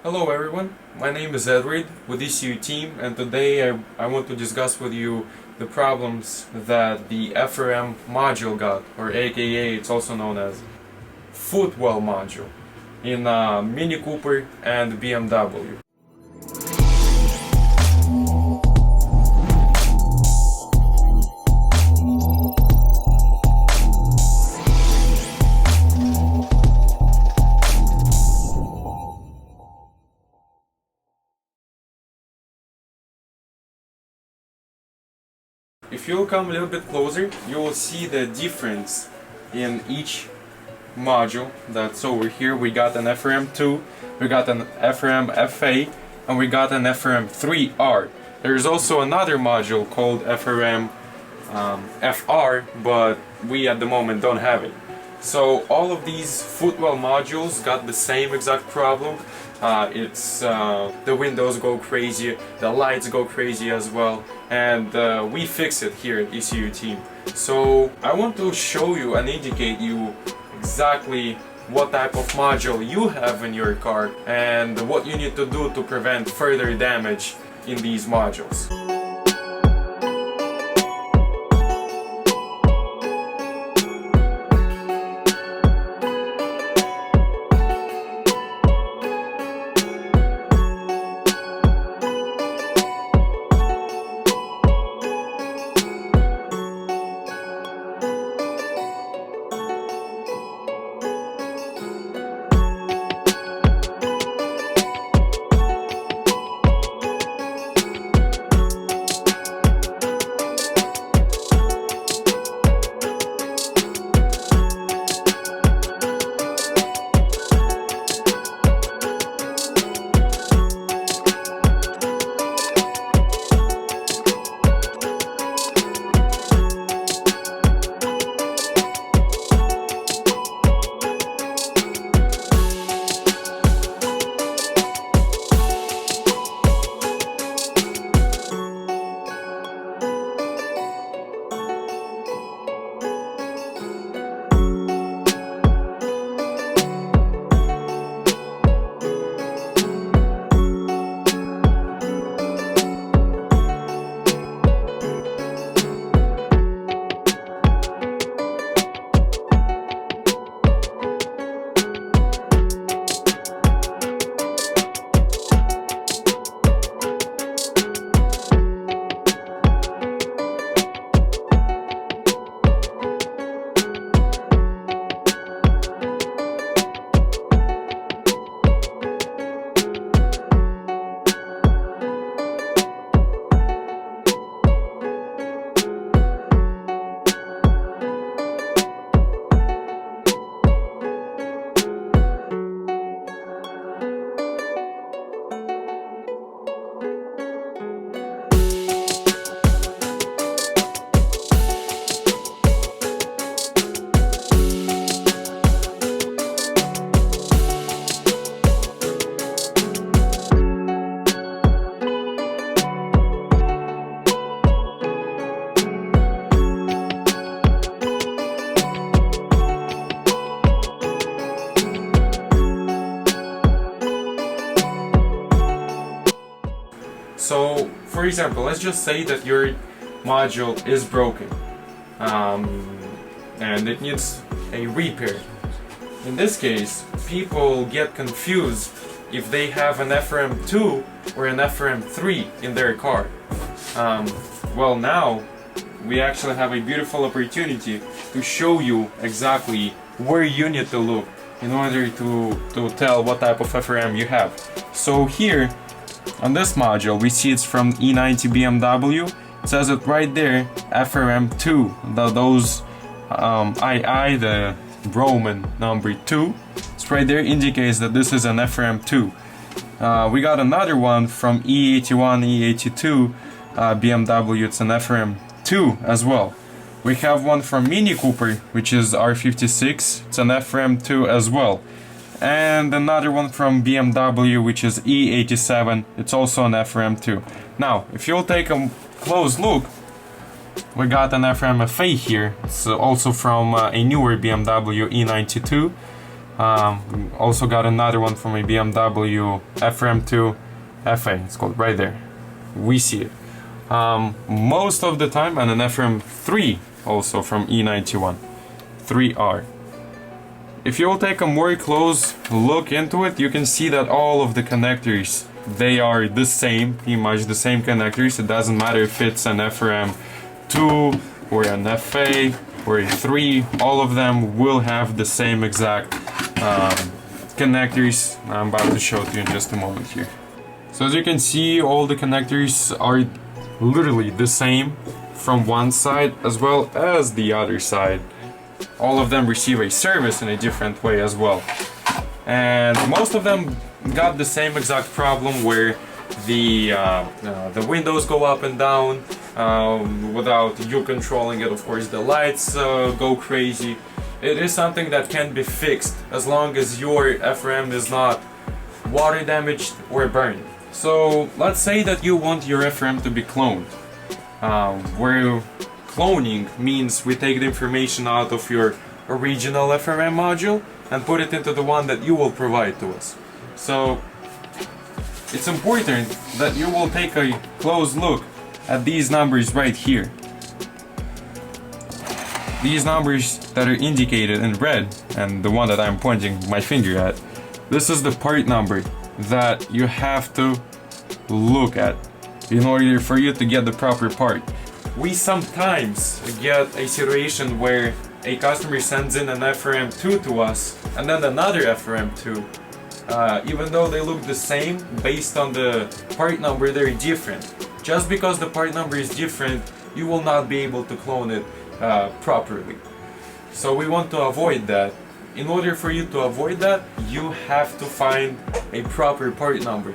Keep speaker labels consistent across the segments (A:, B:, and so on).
A: Hello everyone, my name is Edward with ECU team, and today I want to discuss with you the problems that the FRM module got, or aka it's also known as footwell module, in Mini Cooper and BMW. If you come a little bit closer, you will see the difference in each module that's over here. We got an FRM2, we got an FRM-FA, and we got an FRM3R. There's also another module called FRM-FR, but we at the moment don't have it. So all of these footwell modules got the same exact problem. The windows go crazy, the lights go crazy as well, and we fix it here at ECU team. So I want to show you and indicate you exactly what type of module you have in your car and what you need to do to prevent further damage in these modules. So, for example, let's just say that your module is broken and it needs a repair. In this case, people get confused if they have an FRM2 or an FRM3 in their car. Well, now we actually have a beautiful opportunity to show you exactly where you need to look in order to tell what type of FRM you have. So here, on this module, we see it's from E90 BMW. It says it right there, FRM2. Those II, the Roman number 2, it's right there, indicates that this is an FRM2. We got another one from E81, E82 BMW. It's an FRM2 as well. We have one from Mini Cooper, which is R56. It's an FRM2 as well. And another one from BMW, which is E87. It's also an FRM2. Now, if you'll take a close look, we got an FRM-FA here. It's also from a newer BMW E92. Also got another one from a BMW FRM2 FA. It's called right there. We see it. Most of the time, and an FRM3 also from E91 3R. If you will take a more close look into it, you can see that all of the connectors, they are the same, pretty much the same connectors. It doesn't matter if it's an FRM2 or an FA or a 3, all of them will have the same exact connectors. I'm about to show it to you in just a moment here. So as you can see, all the connectors are literally the same from one side as well as the other side. All of them receive a service in a different way as well. And most of them got the same exact problem where the windows go up and down without you controlling it. Of course, the lights go crazy. It is something that can be fixed as long as your FRM is not water damaged or burned. So let's say that you want your FRM to be cloned, where cloning means we take the information out of your original FRM module and put it into the one that you will provide to us. So it's important that you will take a close look at these numbers right here. These numbers that are indicated in red, and the one that I'm pointing my finger at, this is the part number that you have to look at in order for you to get the proper part. We sometimes get a situation where a customer sends in an FRM2 to us and then another FRM2. Even though they look the same, based on the part number, they're different. Just because the part number is different, you will not be able to clone it properly. So we want to avoid that. In order for you to avoid that, you have to find a proper part number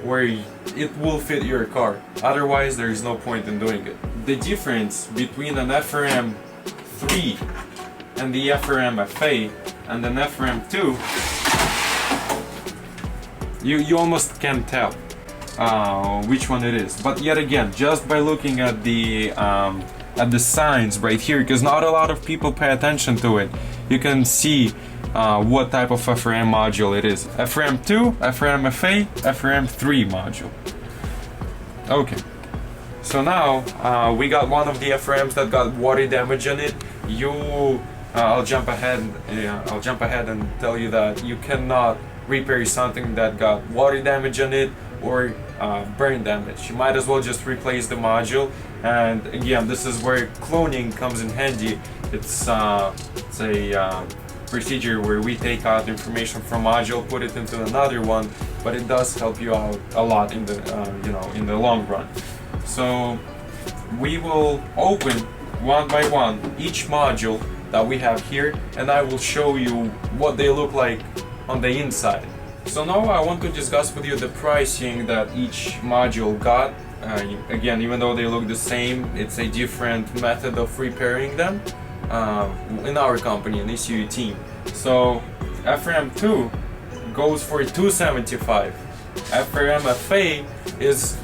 A: where it will fit your car. Otherwise, there is no point in doing it. The difference between an FRM3 and the FRM FA and an FRM2, you almost can't tell which one it is. But yet again, just by looking at the signs right here, because not a lot of people pay attention to it, you can see what type of FRM module it is. FRM2, FRM FA, FRM3 module. Okay, so now we got one of the FRMs that got water damage on it. I'll jump ahead and tell you that you cannot repair something that got water damage on it or burn damage. You might as well just replace the module. And again, this is where cloning comes in handy. It's a procedure where we take out information from module, put it into another one, but it does help you out a lot in the in the long run. So we will open one by one each module that we have here, and I will show you what they look like on the inside. So now I want to discuss with you the pricing that each module got. Again, even though they look the same, it's a different method of repairing them in our company, in ECU team. So FRM2 goes for $275. FRM FA is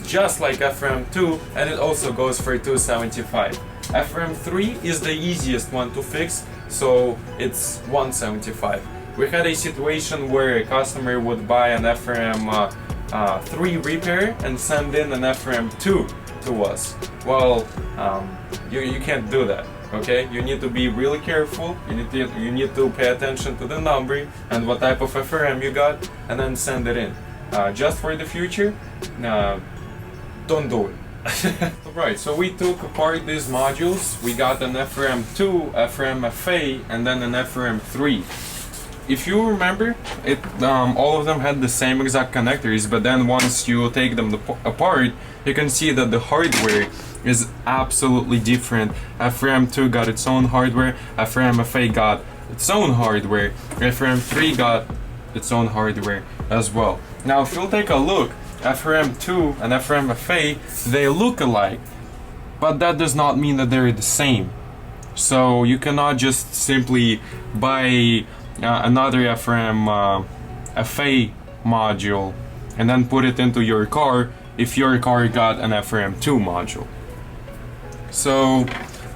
A: just like FRM2, and it also goes for $275. FRM3 is the easiest one to fix, so it's $175. We had a situation where a customer would buy an FRM3 repair and send in an FRM2 to us. Well, you can't do that. Okay, you need to be really careful. You need to pay attention to the number and what type of FRM you got, and then send it in. Just for the future, don't do it. Right, so we took apart these modules. We got an FRM2, FRM FA, and then an FRM3. If you remember, all of them had the same exact connectors, but then once you take them apart, you can see that the hardware is absolutely different. FRM2 got its own hardware, FRM FA got its own hardware, FRM3 got its own hardware as well. Now if you'll take a look, FRM2 and FRM FA, they look alike, but that does not mean that they're the same. So you cannot just simply buy another FRM FA module and then put it into your car if your car got an FRM2 module. So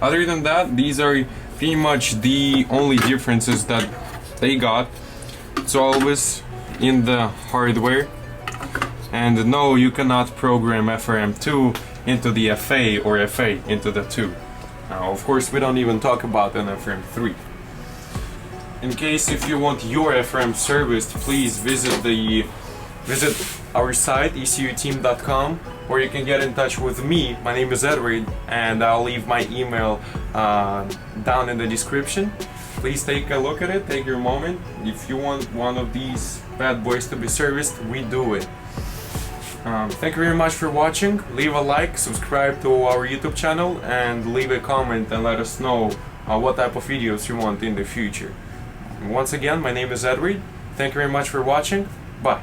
A: other than that, these are pretty much the only differences that they got. It's always in the hardware. And no, you cannot program FRM2 into the FA or FA into the 2. Now, of course, we don't even talk about an FRM3. In case if you want your FRM serviced, please visit our site ecuteam.com, or you can get in touch with me. My name is Edward, and I'll leave my email down in the description. Please take a look at it, take your moment. If you want one of these bad boys to be serviced, we do it. Thank you very much for watching. Leave a like, subscribe to our YouTube channel, and leave a comment and let us know what type of videos you want in the future. Once again, my name is Edward. Thank you very much for watching. Bye.